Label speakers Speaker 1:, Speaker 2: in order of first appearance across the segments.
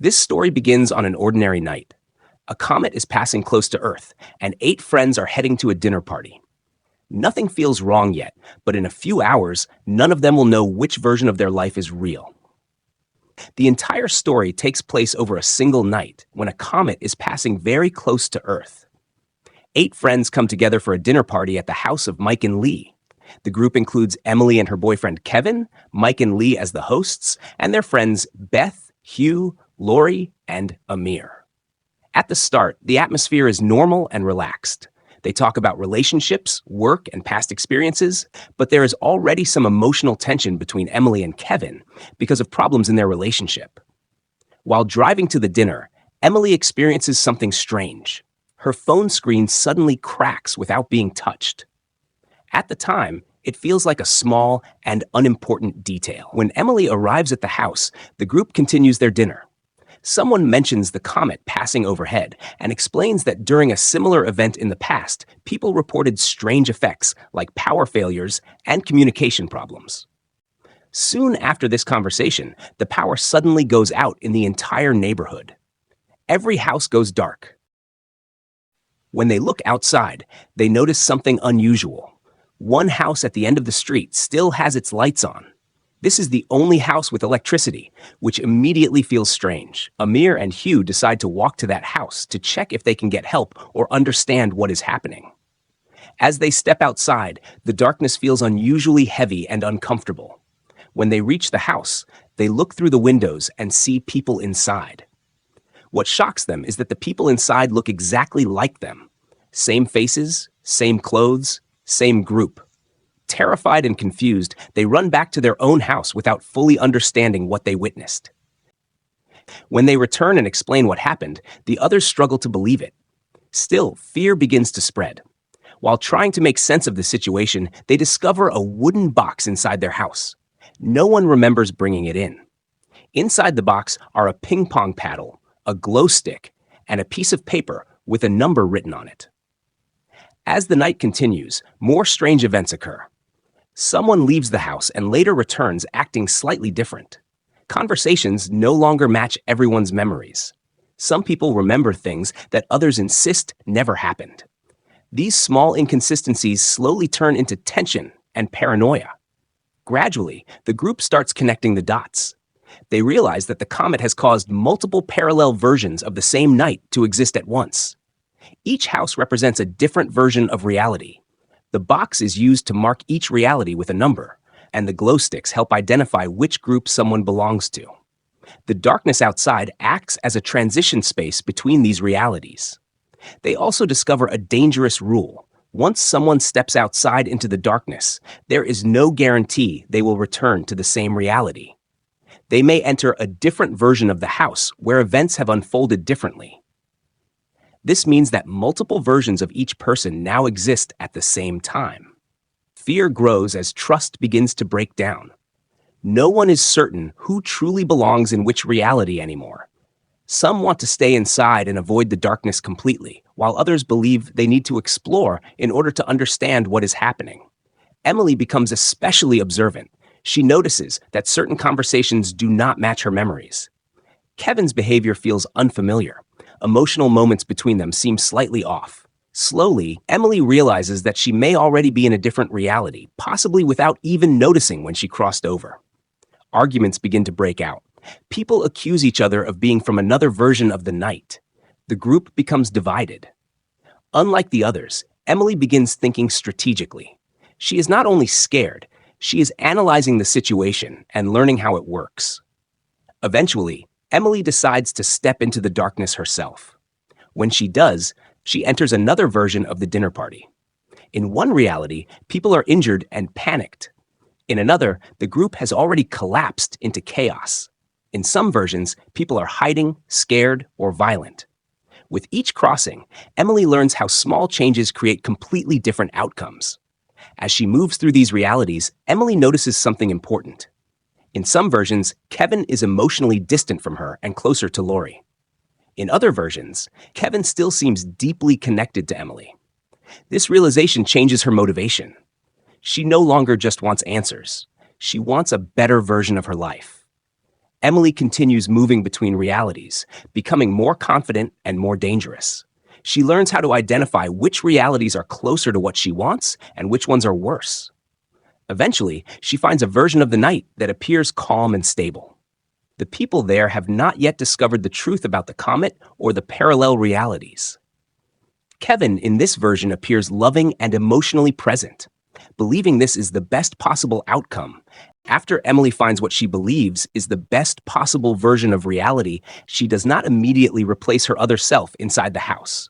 Speaker 1: This story begins on an ordinary night. A comet is passing close to Earth, and 8 friends are heading to a dinner party. Nothing feels wrong yet, but in a few hours, none of them will know which version of their life is real. The entire story takes place over a single night when a comet is passing very close to Earth. 8 friends come together for a dinner party at the house of Mike and Lee. The group includes Emily and her boyfriend Kevin, Mike and Lee as the hosts, and their friends Beth, Hugh, Lori, and Amir. At the start, the atmosphere is normal and relaxed. They talk about relationships, work, and past experiences, but there is already some emotional tension between Emily and Kevin because of problems in their relationship. While driving to the dinner, Emily experiences something strange. Her phone screen suddenly cracks without being touched. At the time, it feels like a small and unimportant detail. When Emily arrives at the house, the group continues their dinner. Someone mentions the comet passing overhead and explains that during a similar event in the past, people reported strange effects like power failures and communication problems. Soon after this conversation, the power suddenly goes out in the entire neighborhood. Every house goes dark. When they look outside, they notice something unusual. One house at the end of the street still has its lights on. This is the only house with electricity, which immediately feels strange. Amir and Hugh decide to walk to that house to check if they can get help or understand what is happening. As they step outside, the darkness feels unusually heavy and uncomfortable. When they reach the house, they look through the windows and see people inside. What shocks them is that the people inside look exactly like them. Same faces, same clothes, same group. Terrified and confused, they run back to their own house without fully understanding what they witnessed. When they return and explain what happened, the others struggle to believe it. Still, fear begins to spread. While trying to make sense of the situation, they discover a wooden box inside their house. No one remembers bringing it in. Inside the box are a ping pong paddle, a glow stick, and a piece of paper with a number written on it. As the night continues, more strange events occur. Someone leaves the house and later returns acting slightly different. Conversations no longer match everyone's memories. Some people remember things that others insist never happened. These small inconsistencies slowly turn into tension and paranoia. Gradually, the group starts connecting the dots. They realize that the comet has caused multiple parallel versions of the same night to exist at once. Each house represents a different version of reality. The box is used to mark each reality with a number, and the glow sticks help identify which group someone belongs to. The darkness outside acts as a transition space between these realities. They also discover a dangerous rule. Once someone steps outside into the darkness, there is no guarantee they will return to the same reality. They may enter a different version of the house where events have unfolded differently. This means that multiple versions of each person now exist at the same time. Fear grows as trust begins to break down. No one is certain who truly belongs in which reality anymore. Some want to stay inside and avoid the darkness completely, while others believe they need to explore in order to understand what is happening. Emily becomes especially observant. She notices that certain conversations do not match her memories. Kevin's behavior feels unfamiliar. Emotional moments between them seem slightly off. Slowly, Emily realizes that she may already be in a different reality, possibly without even noticing when she crossed over. Arguments begin to break out. People accuse each other of being from another version of the night. The group becomes divided. Unlike the others, Emily begins thinking strategically. She is not only scared, she is analyzing the situation and learning how it works. Eventually, Emily decides to step into the darkness herself. When she does, she enters another version of the dinner party. In one reality, people are injured and panicked. In another, the group has already collapsed into chaos. In some versions, people are hiding, scared, or violent. With each crossing, Emily learns how small changes create completely different outcomes. As she moves through these realities, Emily notices something important. In some versions, Kevin is emotionally distant from her and closer to Lori. In other versions, Kevin still seems deeply connected to Emily. This realization changes her motivation. She no longer just wants answers. She wants a better version of her life. Emily continues moving between realities, becoming more confident and more dangerous. She learns how to identify which realities are closer to what she wants and which ones are worse. Eventually, she finds a version of the night that appears calm and stable. The people there have not yet discovered the truth about the comet or the parallel realities. Kevin in this version appears loving and emotionally present, believing this is the best possible outcome. After Emily finds what she believes is the best possible version of reality, she does not immediately replace her other self inside the house.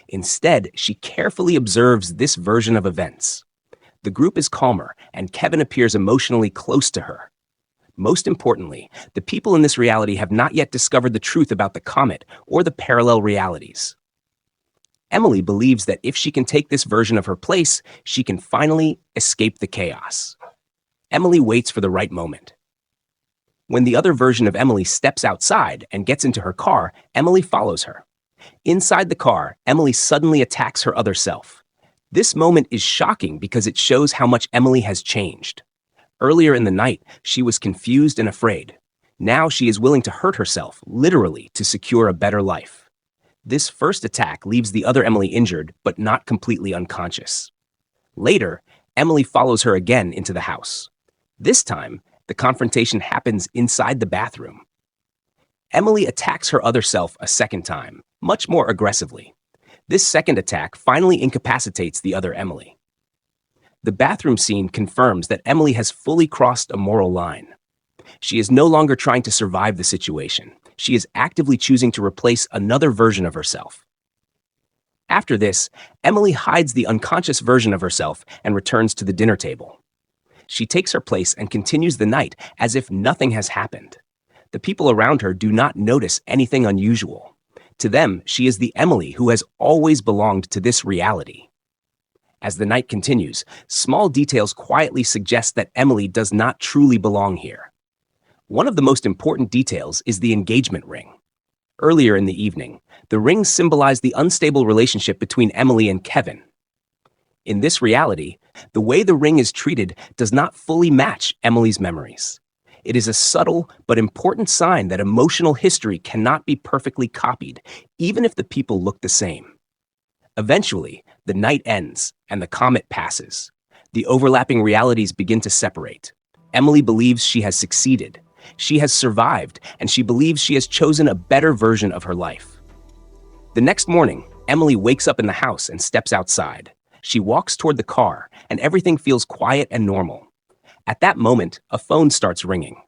Speaker 1: Instead, she carefully observes this version of events. The group is calmer, and Kevin appears emotionally close to her. Most importantly, the people in this reality have not yet discovered the truth about the comet or the parallel realities. Emily believes that if she can take this version of her place, she can finally escape the chaos. Emily waits for the right moment. When the other version of Emily steps outside and gets into her car, Emily follows her. Inside the car, Emily suddenly attacks her other self. This moment is shocking because it shows how much Emily has changed. Earlier in the night, she was confused and afraid. Now she is willing to hurt herself, literally, to secure a better life. This first attack leaves the other Emily injured, but not completely unconscious. Later, Emily follows her again into the house. This time, the confrontation happens inside the bathroom. Emily attacks her other self a second time, much more aggressively. This second attack finally incapacitates the other Emily. The bathroom scene confirms that Emily has fully crossed a moral line. She is no longer trying to survive the situation. She is actively choosing to replace another version of herself. After this, Emily hides the unconscious version of herself and returns to the dinner table. She takes her place and continues the night as if nothing has happened. The people around her do not notice anything unusual. To them, she is the Emily who has always belonged to this reality. As the night continues, small details quietly suggest that Emily does not truly belong here. One of the most important details is the engagement ring. Earlier in the evening, the ring symbolized the unstable relationship between Emily and Kevin. In this reality, the way the ring is treated does not fully match Emily's memories. It is a subtle but important sign that emotional history cannot be perfectly copied, even if the people look the same. Eventually, the night ends and the comet passes. The overlapping realities begin to separate. Emily believes she has succeeded. She has survived, and she believes she has chosen a better version of her life. The next morning, Emily wakes up in the house and steps outside. She walks toward the car, and everything feels quiet and normal. At that moment, a phone starts ringing.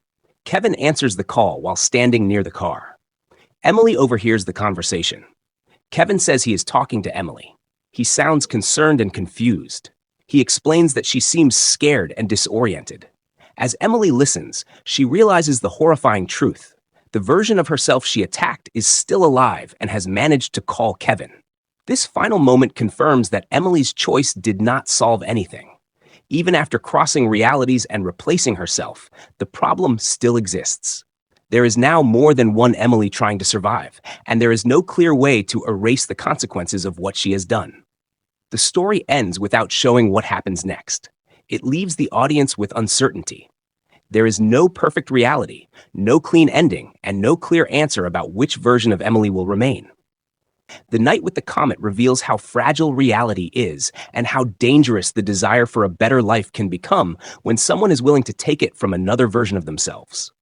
Speaker 1: Kevin answers the call while standing near the car. Emily overhears the conversation. Kevin says he is talking to Emily. He sounds concerned and confused. He explains that she seems scared and disoriented. As Emily listens, she realizes the horrifying truth. The version of herself she attacked is still alive and has managed to call Kevin. This final moment confirms that Emily's choice did not solve anything. Even after crossing realities and replacing herself, the problem still exists. There is now more than one Emily trying to survive, and there is no clear way to erase the consequences of what she has done. The story ends without showing what happens next. It leaves the audience with uncertainty. There is no perfect reality, no clean ending, and no clear answer about which version of Emily will remain. The Night with the Comet reveals how fragile reality is and how dangerous the desire for a better life can become when someone is willing to take it from another version of themselves.